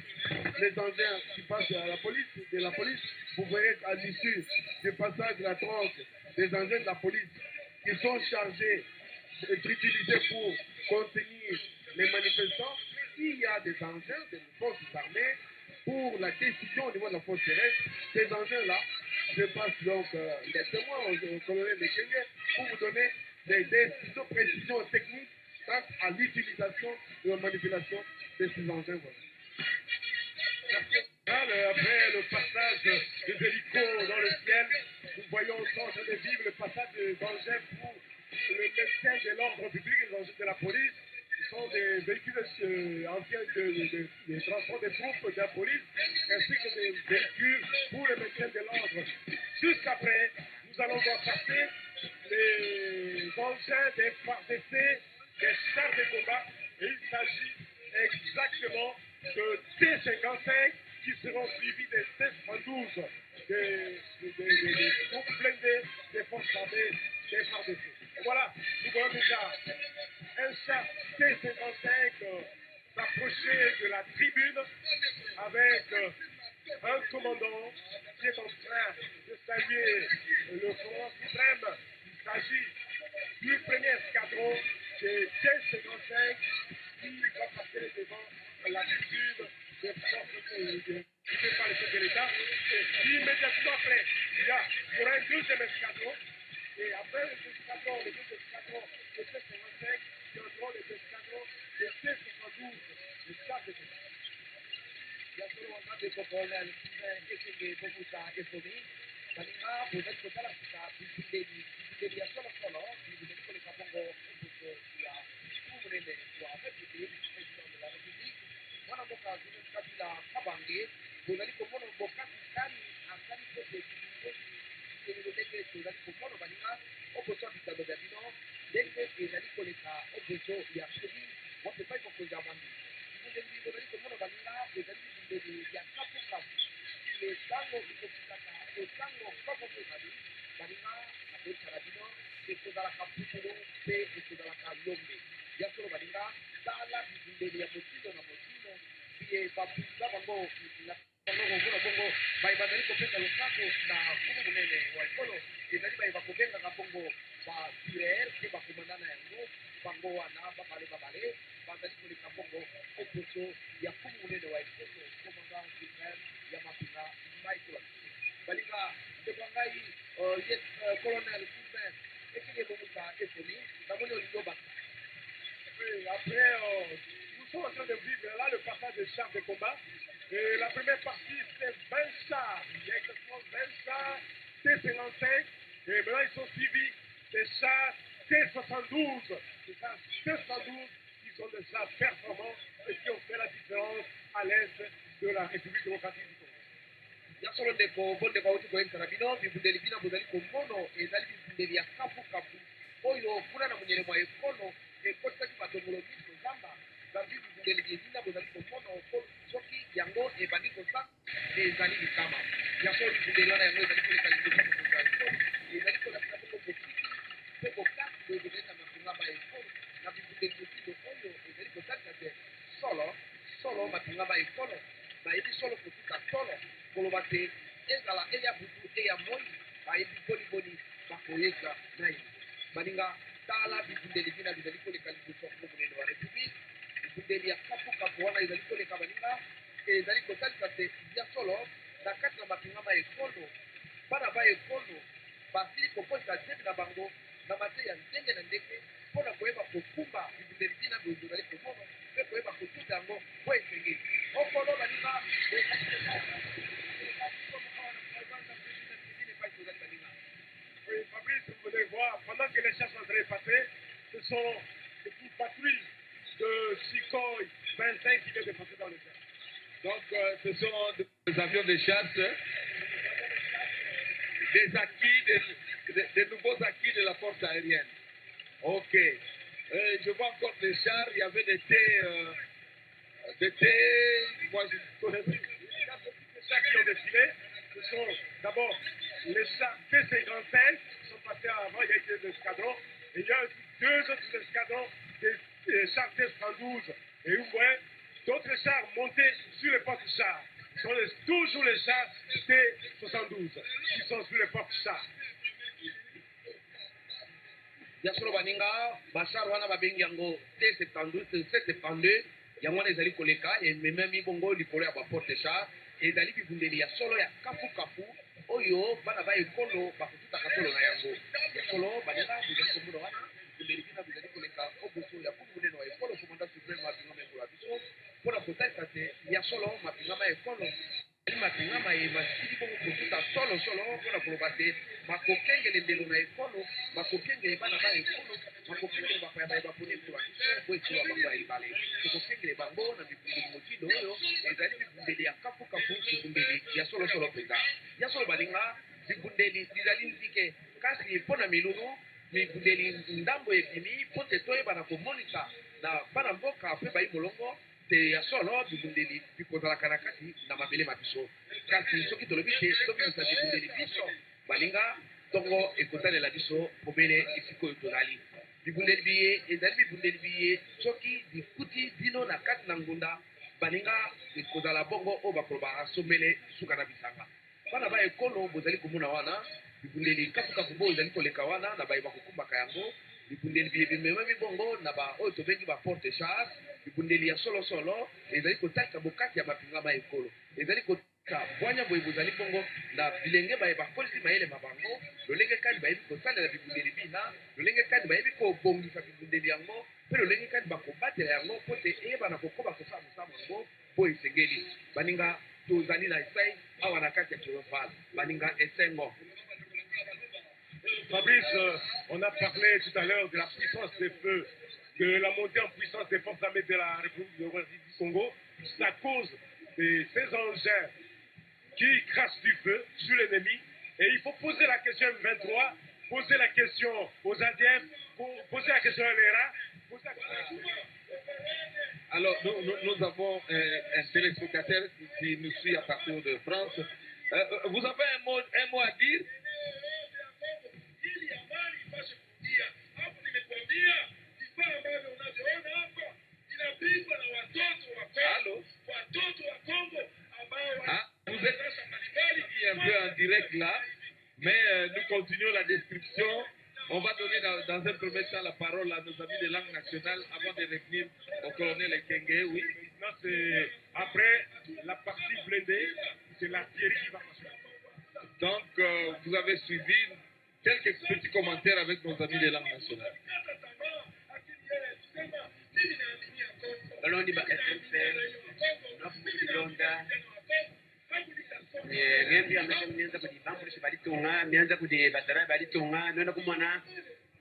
Les engins qui passent de la police, vous verrez à l'issue du passage de la tranche des engins de la police qui sont chargés d'être utilisés pour contenir les manifestants. Il y a des engins des forces armées pour la décision au niveau de la force terrestre. Ces engins-là, je passe donc les témoins au colonel Lekenge pour vous donner des précisions techniques quant à l'utilisation et la manipulation de ces engins. Après le passage des hélicos dans le ciel, nous voyons en train de vivre le passage des engins pour le maintien de l'ordre public, les engins de la police. Ce sont des véhicules anciens de transport des troupes de la police, ainsi que des véhicules pour le maintien de l'ordre. Jusqu'après, nous allons voir passer les engins des FARDC, des chars de combat, et il s'agit exactement de T-55 qui seront suivis des T-112, des troupes blindées des forces armées des FARDC. Voilà, nous voyons déjà un char T-55 s'approcher de la tribune avec un commandant qui est en train de saluer le commandant suprême. Il s'agit du premier escadron de T-55 qui va passer devant la tribune des forces par le chef de l'État. Et immédiatement après, il y aura un deuxième escadron. Et après les escadrons, les deux escadrons de T-55, il y aura les escadrons de T-72, les chars de combat. Yasolo wangabe kwa colonel ekenge bomusa efomi baninga boza kotala kuta bibeli ya solo bibeli kole kabongo buto ya kumrele wa République président de la République mwana mboka Joseph Kabila Kabange bozali komona bokati kani akali kote bibeli ndenge tozali komona baninga oboso ya bitando bya bino ndenge ezali koleka oboso ya kodi wape pai kokonza mandi bibeli bozali komona baninga ezali ya kapu esango ekokitaka esango koko ezali baninga abosala bino ekozalaka putulu mpe ekozalaka yombe ya solo baninga tala bibundeli ya motindo na motindo ye bapusa bango kovula bongo baye bazali kopesa losako na kumu monene wa ekolo ezali baye bakobengaka bongo basurere mpe bakomandana yango bango wana babale bazali koleka bongo oposo ya kumu monene wa ekolo commandant suprême ya mapinga maikola balinga ndeko ngai ye colonel Sylvain ekenge bomuka efoni namoni olingo baka. Après, nous sommes en train de vivre là le passage des chars de combat. Et la première partie, c'est 20 chars. Il y a exactement 20 chars T-55. Et maintenant, ils sont suivis des chars T-72. Des chars T-72 qui sont des chars performants et qui ont fait la différence à l'est de la République démocratique du Congo. ya solo ndeko bonde kwa uti koyeni karabino bibundeli bina bozali komono ezali bibundeli ya kapu kapu oyo kuna na munyele mwa ekono ekotaki batongolo miso zamba zambi bibundeli bina bozali komono soki yango ebandi kosa ezali likama ya solo bibundeli wana yango ezali koleka liboso kozali ezali kolakisa bongo bokiki mpe bokasi boye bozali na mapinga ba ekolo na bibundeli mosusu oyo ezali kosalisa te solo mapinga ba ekolo bayebi solo kotuka solo koloba te ezala eya butu eya moi bayebi boniboni bakoyeka na ye baninga tala bibundeli bina bizali koleka liboso ya monene wa république bibundeli ya kapukapu wana ezali koleka baninga ezali kosalisa te ya solo na kati na mapinga ma ekolo bana ba ekolo basili kokosa jebi na bango na mateya ndenge na ndenge mpona koyeba kokumba bibundeli bina bozali komono mpe koyeba kotuta yango po esengeli okolo baninga Oui, Fabrice, vous pouvez voir, pendant que les chars sont en train de passer, ce sont des petites patrouilles de Sukhoi 25 qui viennent de passer dans le ciel. Donc, ce sont des avions de chasse, des acquis, des nouveaux acquis de la force aérienne. Ok. Je vois encore des chars, il y avait des moi je connais pas. Les chars qui ont défilé, ce sont d'abord les chars T-55 qui sont passés avant, il y a eu des escadrons, et il y a deux autres escadrons, des chars T-112 et une voie, d'autres chars montés sur les portes-chars. Ce sont toujours les chars T-72 qui sont sur les portes-chars. Yasolo baninga bashar wana babengi yango T-72 yango wana ezali koleka ememi bongo likolo ya baporte char ezali bibundeli ya solo ya kapu oyo bana ba ekolo bakotutaka solo na yango ya solo baninga bozali komona wana bibundeli bina bozali koleka oboso ya kumunene wa ekolo komanda supreme mapinga ma ekolo ya biso mpona kotalisa te ya solo mapinga ma ekolo mapinga maye masili bongo kotuta solo mpona koloba te makokengele ndelo na ekolo makokengele bana ba ekolo makokengele bakoya baye baponi ekola biso po ekolo ya bango ya libale tokokengele bango na bibundeli motindo oyo ezali bibundeli ya kapukapu bibundeli ya solosolo mpenza ya solo baninga bibundeli bizali nzike kasi mpona milulu bibundeli ndambo ebimi mpo te toyebana komonisa na bana mboka mpe bayi molongo te ya solo bibundeli bikozalaka na kati na mabele ma biso kasi soki tolobi te tobimisa bibundeli biso balinga ntongo ekosalela biso mobele esika oyo tozali bibundeli biye ezali bibundeli biye soki bikuti bino na kati na ngunda balinga ekozala bongo oyo bakolobaka somele suka na bisanga bana ba ekolo bozali komona wana bibundeli kapukapu bo ezali koleka wana na baye bakokumbaka yango bibundeli biye bimemami bongo na oyo tobengi baporte char bibundeli ya solosolo ezali kotalisa bokati ya mapinga ma ekolo ezali kotalisa bwanya boye bozali bongo na bilenge baye bakolisi mayele mabango lolenge kani bayebi kosalela bibundeli bina lolenge kani bayebi kobongisa bibundeli yango mpe lolenge kani bakobatela yango mpo te eyebana kokoba kosala mosala yango mpo esengeli baninga tozali na esai awa na kati ya triomphal baninga esengo. Fabrice, on a parlé tout à l'heure de la puissance des feux, de la montée en puissance des forces armées de la République démocratique du Congo. C'est à cause de ces engins qui crachent du feu sur l'ennemi. Et il faut poser la question M23, poser la question aux ADF, poser la question à l'ERA. Alors, nous avons un téléspectateur qui nous suit à partir de France. Vous avez un mot à dire? Allô? Vous êtes un peu en direct là, mais nous continuons la description. On va donner dans un premier temps la parole à nos amis de langue nationale avant de revenir au colonel Ekenge. Oui. Maintenant, c'est après la partie blindée, c'est l'artillerie qui va passer. Donc, vous avez suivi quelques petits commentaires avec nos amis de langue nationale. ngembi amenianza kujibambulisha balitunga mianza kudi badara balitunga nenda kumwana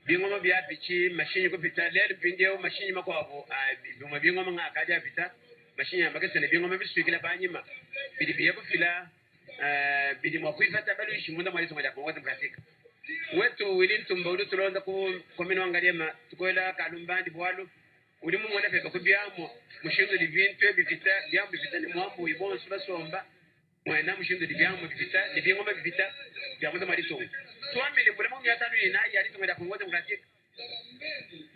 bingoma bya bichi mashini kupita lele pindeo mashini makwavo bingoma ngaka ja pita mashini ambake sene bingoma biswikila banyima bili biye kufila bidi mwa kuifata balu shimunda mwalizo mwa Kongo Demokratiki wetu wilin tumbaudu tulonda ku komino angaliema tukoela kalumbandi bwalu ulimu mwana pepa kubyamo mushinzo divintwe bivita byamo bivita ni mwambo ibonso basomba mwana mushinzo dibyamo bivita dibyengoma bivita byamo mwalizo twamile bulemo myatanu ina yali tumeda Kongo Demokratiki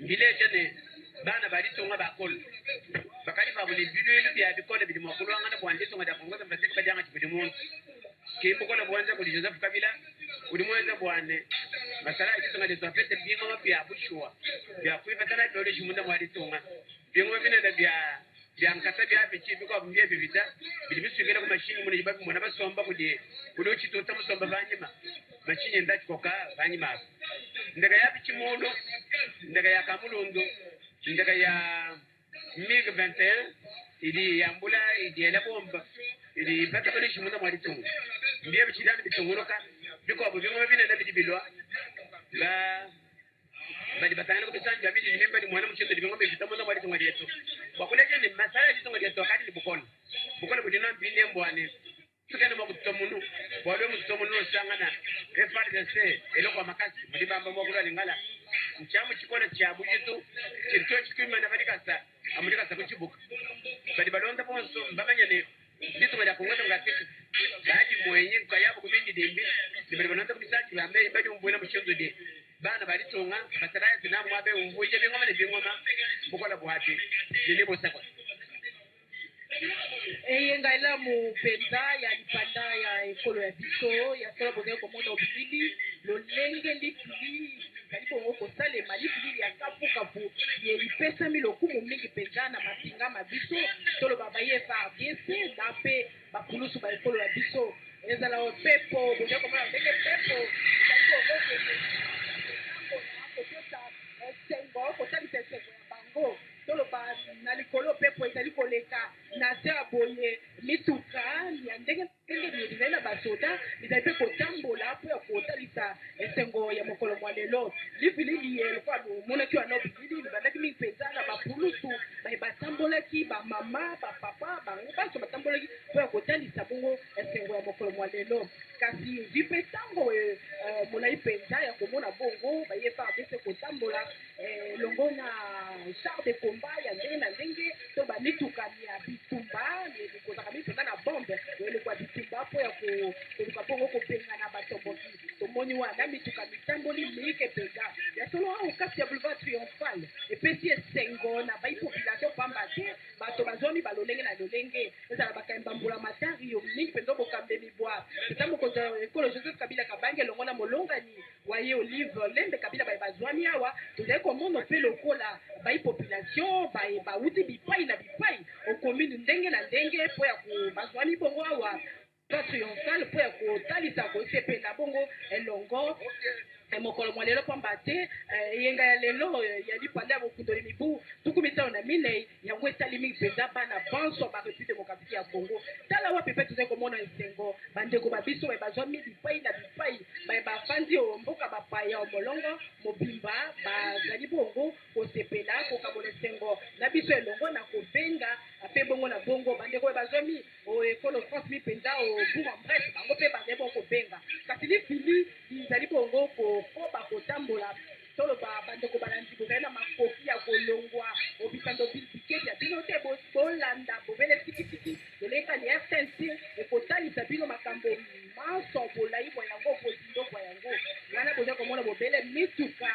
ngile jene bana balitonga bakol bakali babuli bilu bya bikole bidi makulu angana bwandito ngada Kongo Demokratiki bajanga kibidi muntu kimbokola bwanza kuli Joseph Kabila ulimwenza bwane masala ikito ngade twapete bingo bya bushwa bya kuifatana dole shimunda mwalitonga bingo binenda bya nkata bya bichi biko bimye bibita bidi bisugela ku mashini mune jibabi mwana basomba kudi kudochi tota musomba banyima mashini ndachi koka banyima ndaga ya bichi muno ndaga ya kamulundo ndaga ya MiG 21 ili yambula ili la bomba ili pata kule shimunda mwalitonga ndiye bichidani bitongoroka biko abo bingo binenda bidibilwa bali batana ko bisanja bidi nimba ni mwana mchendo bingo bivitamo na mwalitonga yetu bakuleje ni masala yitonga yetu akati ni bukono budina mbinde mbwane tukene makutomunu bwalo mutomunu sangana FRDC eloko makasi mudibamba mwakula lingala mchamu chikona cha bujitu kinto chikima na badikasa amudikasa kuchibuka bali balonda bonso mbamanyane bitu bya Kongo Demokratiki baji mwenye kwa yabo kubindi dembi bali balonda kubisaji bambe bali umbwena mushenzo de bana balitonga basaraya zinamu abe umbuye bingoma ne bingoma bukola bwati nilibo sakwa Yengaila mu penda ya lipanda ya ekolo ya biso ya solo bonne komona obili lolenge lipili kalipo ngoko sale malipili ya kapu ye lipesa milokumu mingi penda na mapinga mabiso tolo babaye fa BC dape bakulusu ba ekolo ya biso ezala opepo bonne komona ndenge pepo kalipo ngoko sengo kotali sengo ya bango tolo ba na likolo pepo ezali koleka na ta boye mituka ya ndenge ni basoda bizali pe kotambola po ya kotalisa esengo ya mokolo mwa lelo lifili kwa mona kiwa no bidili bandaki mi peza na bapulusu batambolaki ba mama ba papa bango baso batambolaki po ya kotalisa bongo esengo ya mokolo mwa lelo kasi vipe tango mona ipenza ya komona bongo bayefa bese kotambola longona char de combat ya ndenge na ndenge to ba mituka ya bitumba ni kozaka mituka na bombe le kwa bitumba po ya ko bongo ko penga na batomboki to moni wana mituka mitamboli mike penga ya solo au kasi ya boulevard triomphal et puis sengo na ba population pamba te bato bazoni balolenge na lolenge ezala bakayamba mbula matari yo mingi penzo bokambe mibwa tamo ko ekolo Joseph Kabila kabange longona molongani waye olive lembe Kabila bazwani awa tozali komona pe lokola ba population ba uti bipai na bipai o commune ndenge na ndenge po ya ko bazwani bongo awa triomphal po ya ko talisa ko sepela bongo elongo mokolo mwa lelo pamba te yenga ya lelo ya lipanda bokundoli mibu tukumisa na mine yango etali mingi penza bana banso ba République démocratique ya Congo tala wa pepe tuze komona esengo bandeko babiso bazwa mi bipai na bipai bafandi mboka bapaya omolongo mobimba bazali bongo kosepela kokabola esengo na biso elongo na kobenga ape bongo na bongo bandeko bazwa mi ekolo France mi penza o pour en bref bango pe bazali bongo kobenga kasi lifili izali bongo ko bakotambola tolo bandeko balandi bozali na makoki ya kolongwa obisando bilbike ya bino te bolanda bovele tikitiki loleka ni FNC ekotalisa bino makambo maso bolai mwa yango pozindo kwa yango wana bozali komona bobele mituka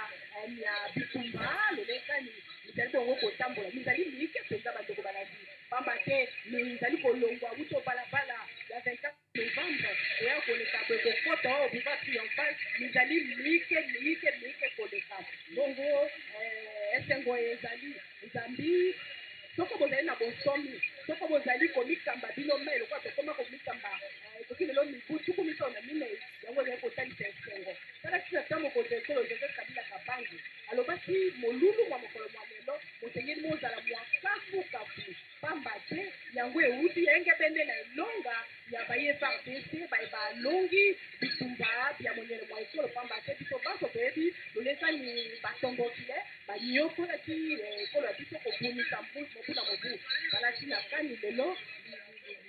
ya bitumba loleka ni mizali bongo kotambola mizali mike mpenza bandeko balandi pamba te mizali kolongwa uto balabala ya 24 Novembre oya koleka bekokota o boulevard triomphal mizali mike koleka bongo esengo ezali nzambi soko bozali na bonsomi soko bozali komikamba bino mai lokwa tokoma komikamba toki lelo mibu tuku miso na mine yango ezali kotalisa esengo tala kisa ta mokonzi ekolo Joseph Kabila kabangu alobaki molulu mwa mokolo mwa lelo motengeli mozala mwa kafu pamba te yango euti yenge bende na elonga ya baye FARDC balongi bitumba bya monyele mwa ekolo pamba te biso baso toyebi lolesa ni batombokile banyokolaki ekolo ya biso kobunisa mobuna mobu balaki na kani lelo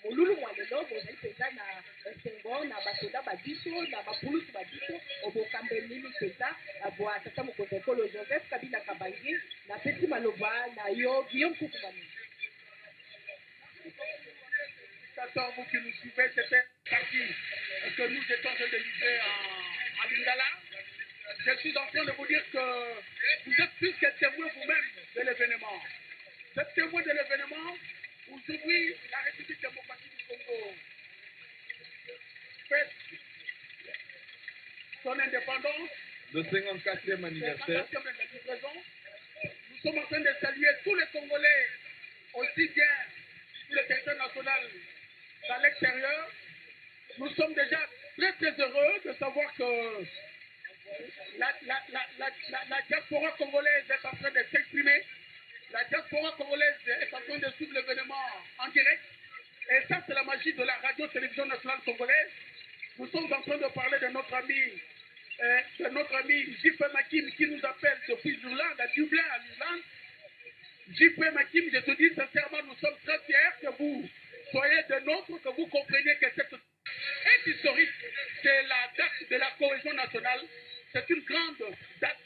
molulu mwa lelo bozali mpenza na esengo na basoda babiso na bapulusu babiso obokambelili mpenza bwa tata mokonzi ekolo Joseph Kabila Kabangi na pesi maloba na yo Guillaume Kukumani. Vous qui nous suivez, c'était parti que nous étions en train de livrer à Lingala. Je suis en train de vous dire que vous êtes plus que témoin vous-même de l'événement. Vous êtes témoin de l'événement. Aujourd'hui, la République démocratique du Congo fête son indépendance. Le 54e anniversaire. Nous sommes en train de saluer tous les Congolais, aussi bien sur le territoire national qu'à l'extérieur. Nous sommes déjà très très heureux de savoir que la diaspora congolaise est en train de s'exprimer. La diaspora congolaise est en train de suivre l'événement en direct. Et ça, c'est la magie de la radio-télévision nationale congolaise. Nous sommes en train de parler de notre ami J.P. Makim qui nous appelle depuis l'Irlande, à Dublin, à l'Irlande. J.P. Makim, je te dis sincèrement, nous sommes très fiers que vous soyez de nôtres, que vous compreniez que cette est historique. C'est la date de la cohésion nationale. C'est une grande date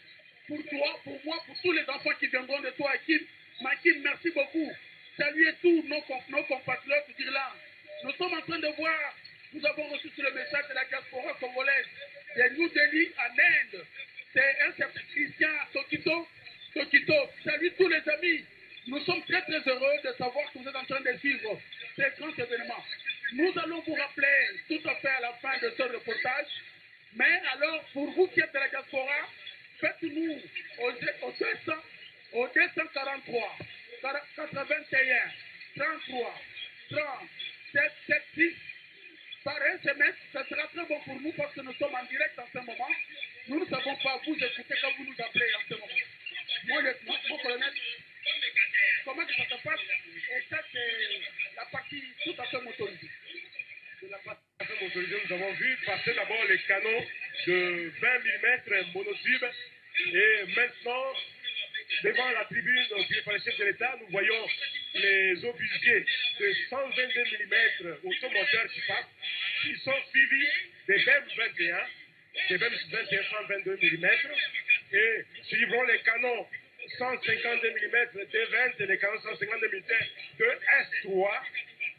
pour toi, pour moi, pour tous les enfants qui viendront de toi, Hakim. Makim, merci beaucoup. Saluez tous nos compatriotes d'Irlande. Nous sommes en train de voir, nous avons reçu sur le message de la diaspora congolaise de New Delhi en Inde. C'est un certain Christian Tokito. Salut tous les amis. Nous sommes très très heureux de savoir que vous êtes en train de suivre ces grands événements. Nous allons vous rappeler tout à fait à la fin de ce reportage. Mais alors, pour vous qui êtes de la diaspora, faites-nous au 243, 81, 33, 30, 76 par SMS. Ça sera très bon pour nous parce que nous sommes en direct en ce moment. Nous ne savons pas vous écouter quand vous nous appelez en ce moment. Mon colonel, comment que ça se passe? Et ça, c'est la partie tout à fait motorisée. De la partie tout à fait motorisée, nous avons vu passer d'abord les canons de 20 mm monotube. Et maintenant, devant la tribune du chef de l'État, nous voyons les obusiers de 122 mm automoteurs qui passent, qui sont suivis des BEM 21, des BEM 21 122 mm, et suivront les canons 152 mm D20 et les canons 152 mm de S3,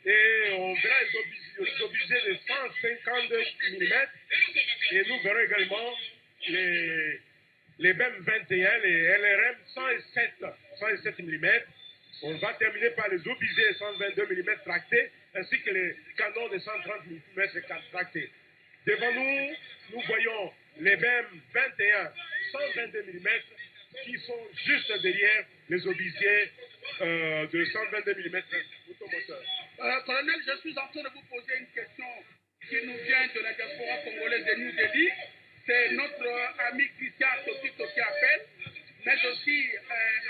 et on verra les obusiers de 152 mm, et nous verrons également les BEM 21, les LRM 107 mm. On va terminer par les obusiers 122 mm tractés, ainsi que les canons de 130 mm tractés. Devant nous, nous voyons les BEM 21 122 mm qui sont juste derrière les obusiers de 122 mm automoteurs. Colonel, je suis en train de vous poser une question qui nous vient de la diaspora congolaise de New Delhi. C'est notre ami Christian Tokito qui appelle, mais aussi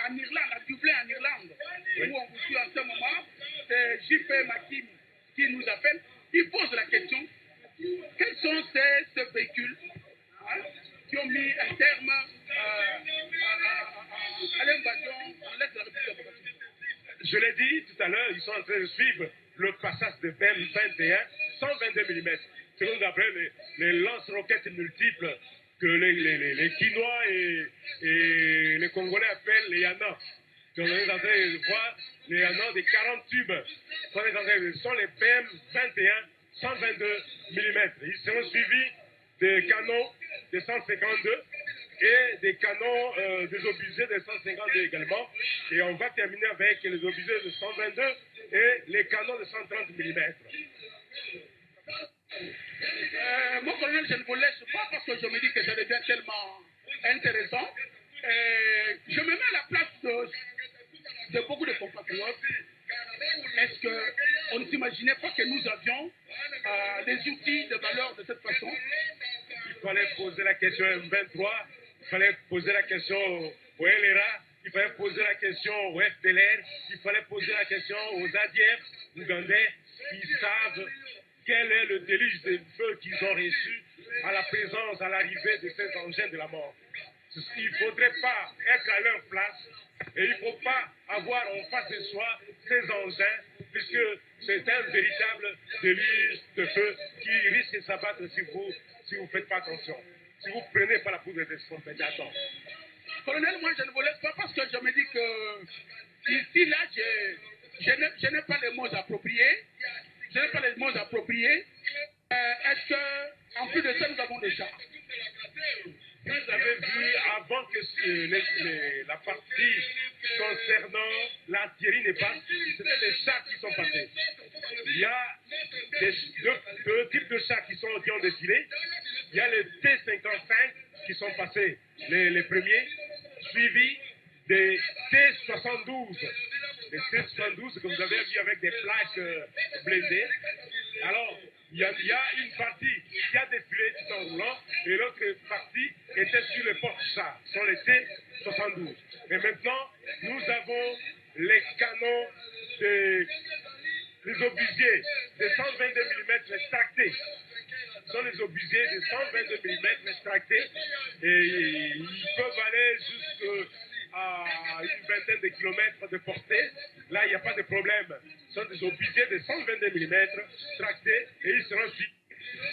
en Irlande, à Dublin en Irlande, où on vous suit en ce moment. C'est J.P. Makim qui nous appelle. Il pose la question, quels sont ces véhicules qui ont mis un terme à l'invasion en l'Est de la République démocratique? Je l'ai dit tout à l'heure, ils sont en train de suivre le passage de BEM 21, 122 mm. C'est ce qu'on appelle les lance-roquettes multiples que les Quinois et les Congolais appellent les Yana. On est en train de voir les Yana de 40 tubes. Ce sont les BEM 21, 122 mm. Ils seront suivis des canons de 152 et des canons des obusiers de 152 également. Et on va terminer avec les obusiers de 122 et les canons de 130 mm. Mon colonel, je ne vous laisse pas parce que je me dis que ça devient tellement intéressant. Je me mets à la place de beaucoup de compatriotes. Est-ce qu'on ne s'imaginait pas que nous avions des outils de valeur de cette façon? Il fallait poser la question au M23, il fallait poser la question au LRA, il fallait poser la question au FDLR, il fallait poser la question aux ADF ougandais. Ils savent quel est le déluge de feu qu'ils ont reçu à la présence, à l'arrivée de ces engins de la mort. Il ne faudrait pas être à leur place et il ne faut pas avoir en face de soi ces engins, puisque c'est un véritable déluge de feu qui risque de s'abattre si vous ne faites pas attention. Si vous ne prenez pas la poudre d'escampédiateur. Colonel, moi je ne vous laisse pas parce que je me dis que ici, là, je n'ai pas les mots appropriés. Je n'ai pas les mots appropriés. Est-ce que, en plus de ça, nous avons des chars? Vous avez vu, avant que la partie concernant l'artillerie ne passe, c'était des chars qui sont passés. Il y a deux types de chars qui ont défilé. Il y a les T-55 qui sont passés, les premiers, suivis des T-72. Les T-72 que vous avez vu avec des plaques blindées. Alors, il y a une partie qui a défilé tout en roulant et l'autre partie était sur les porte-chars, ce sont les T-72. Et maintenant, nous avons les canons des obusiers de 122 mm tractés. Ce sont les obusiers de 122 mm tractés et ils peuvent aller jusqu'à une vingtaine de kilomètres de portée. Là, il n'y a pas de problème. Ce sont des obusiers de 122 mm tractés et ils seront suivis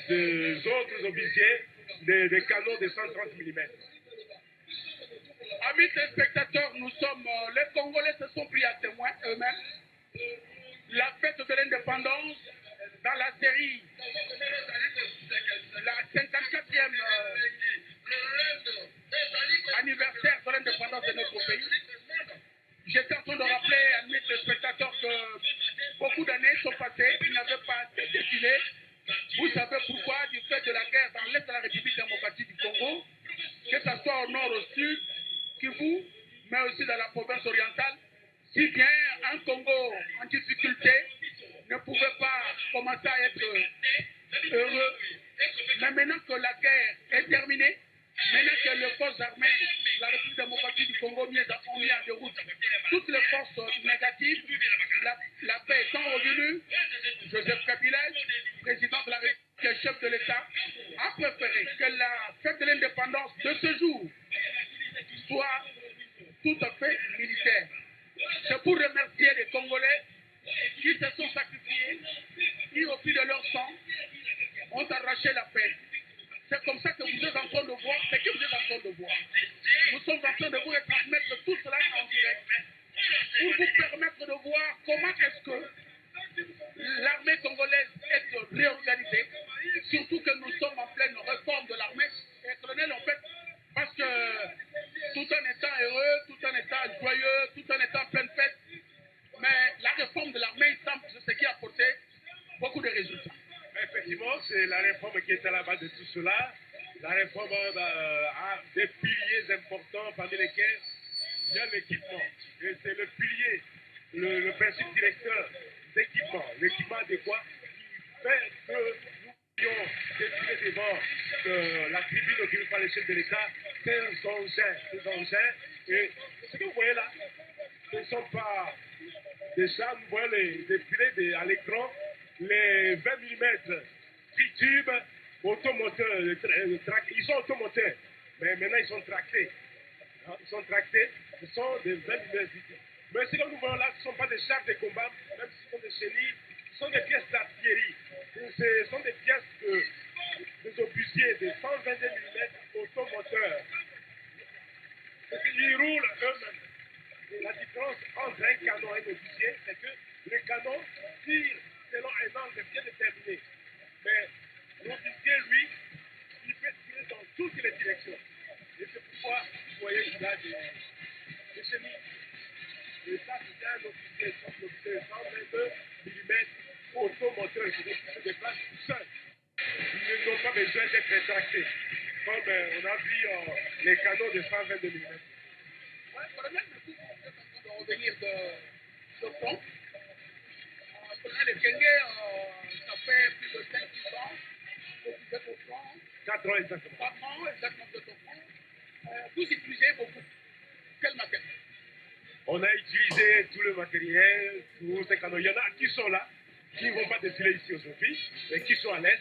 des autres obusiers des canons de 130 mm. Amis téléspectateurs, les Congolais se sont pris à témoin eux-mêmes. La fête de l'indépendance dans la série, la 54e anniversaire de l'indépendance de notre pays. J'étais en train de rappeler à mes téléspectateurs que beaucoup d'années sont passées, ils n'avaient pas défilé. Vous savez pourquoi? Du fait de la guerre dans l'est de la République démocratique du Congo, que ce soit au nord, au sud, Kivu, mais aussi dans la province orientale, si bien un Congo en difficulté ne pouvait pas commencer à être heureux. Mais maintenant que la guerre est terminée, maintenant que les forces armées de la République démocratique du Congo ont mis en déroute toutes les forces négatives, la paix étant revenue, Joseph Kabila, président de la République et chef de l'État, a préféré que la fête de l'indépendance de ce jour soit tout à fait militaire. C'est pour remercier les Congolais qui se sont sacrifiés, qui au prix de leur sang ont arraché la paix. C'est comme ça que vous êtes en train de voir ce que vous êtes en train de voir. Nous sommes en train de vous retransmettre tout cela en direct pour vous permettre de voir comment est-ce que l'armée congolaise est réorganisée, surtout que nous sommes en pleine réforme de l'armée. Et colonel, en fait, parce que tout en étant heureux, tout en étant joyeux, tout en étant pleine fête, mais la réforme de l'armée, il semble que c'est ce qui a apporté beaucoup de résultats. Effectivement, c'est la réforme qui est à la base de tout cela. La réforme a des piliers importants parmi lesquels il y a l'équipement. Et c'est le pilier, le principe directeur d'équipement, l'équipement adéquat qui fait que nous puissions défiler devant la tribune occupée par les chefs de l'État ces engins. Et ce que vous voyez là, ce ne sont pas des chars, nous voyons les défilés à l'écran, les 20 mm tritubes automoteurs, ils sont automoteurs, mais maintenant ils sont tractés. Ils sont tractés, ce sont des 20 mm. Mais ce que nous voyons là, ce ne sont pas des chars de combat, même si ce sont des chenilles, ce sont des pièces d'artillerie. Ce sont des pièces des obusiers de 122 mm automoteurs. Ils roulent eux-mêmes. La différence entre un canon et un obusier, c'est que le canon tire selon un angle bien déterminé. Mais l'officier, lui, il peut tirer dans toutes les directions. Et c'est pourquoi vous voyez qu'il y a des chenilles. Et ça, c'est un officier, de 122 mm automoteur qui se déplace tout seul. Ils n'ont pas besoin d'être rétractés, comme on a vu les canons de 122 mm. Colonel, merci de revenir de front. Colonel Ekenge, ça fait plus de 5-6 ans que vous êtes au front. 4 ans exactement. 4 ans exactement que vous êtes au front. Vous utilisez beaucoup. Quel matériel? On a utilisé tout le matériel, tous ces canons. Il y en a qui sont là, qui ne vont pas défiler ici aujourd'hui, mais qui sont à l'est.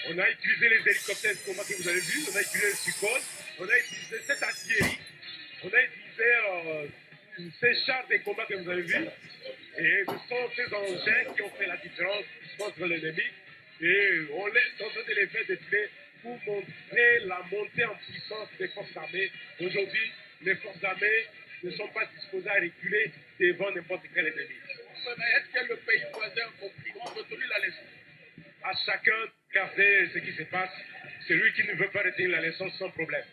On a utilisé les hélicoptères de combat que vous avez vus, on a utilisé le Sukhoi, on a utilisé cette artillerie, on a utilisé ces chars de combat que vous avez vus. Et ce sont ces engins qui ont fait la différence contre l'ennemi. Et on est en train de les faire défiler pour montrer la montée en puissance des forces armées. Aujourd'hui, les forces armées ne sont pas disposées à reculer devant n'importe quel ennemi. Mais est-ce que le pays voisin ont retenu la leçon? À chacun de garder ce qui se passe. Celui qui ne veut pas retenir la leçon sans problème.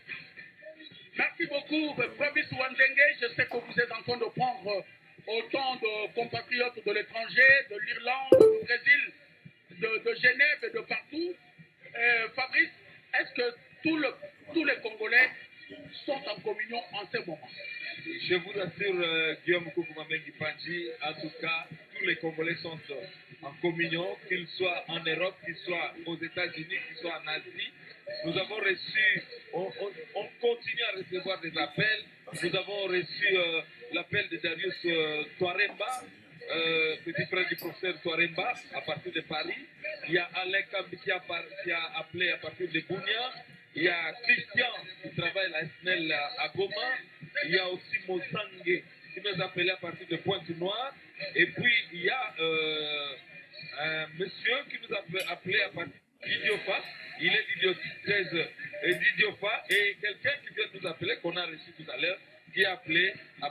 Merci beaucoup, Fabrice Wandenge. Je sais que vous êtes en train de prendre autant de compatriotes de l'étranger, de l'Irlande, du Brésil, de Genève et de partout. Fabrice, est-ce que tous les Congolais sont en communion en ce moment? Je vous assure, Guillaume Koukoumamengi Pandji, en tout cas, tous les Congolais sont en communion, qu'ils soient en Europe, qu'ils soient aux États-Unis, qu'ils soient en Asie. Nous avons reçu, on continue à recevoir des appels. Nous avons reçu l'appel de Darius Touaremba, petit frère du professeur Touaremba, à partir de Paris. Il y a Alain Kambi qui a appelé à partir de Bounia. Il y a Christian qui travaille à la SNEL à Goma. Il y a aussi Mosangue qui nous a appelé à partir de Pointe-Noire. Et puis il y a un monsieur qui nous a appelé à partir d'Idiofa. Il est d'Idiofa. Et quelqu'un qui vient nous appeler, qu'on a reçu tout à l'heure, qui a appelé à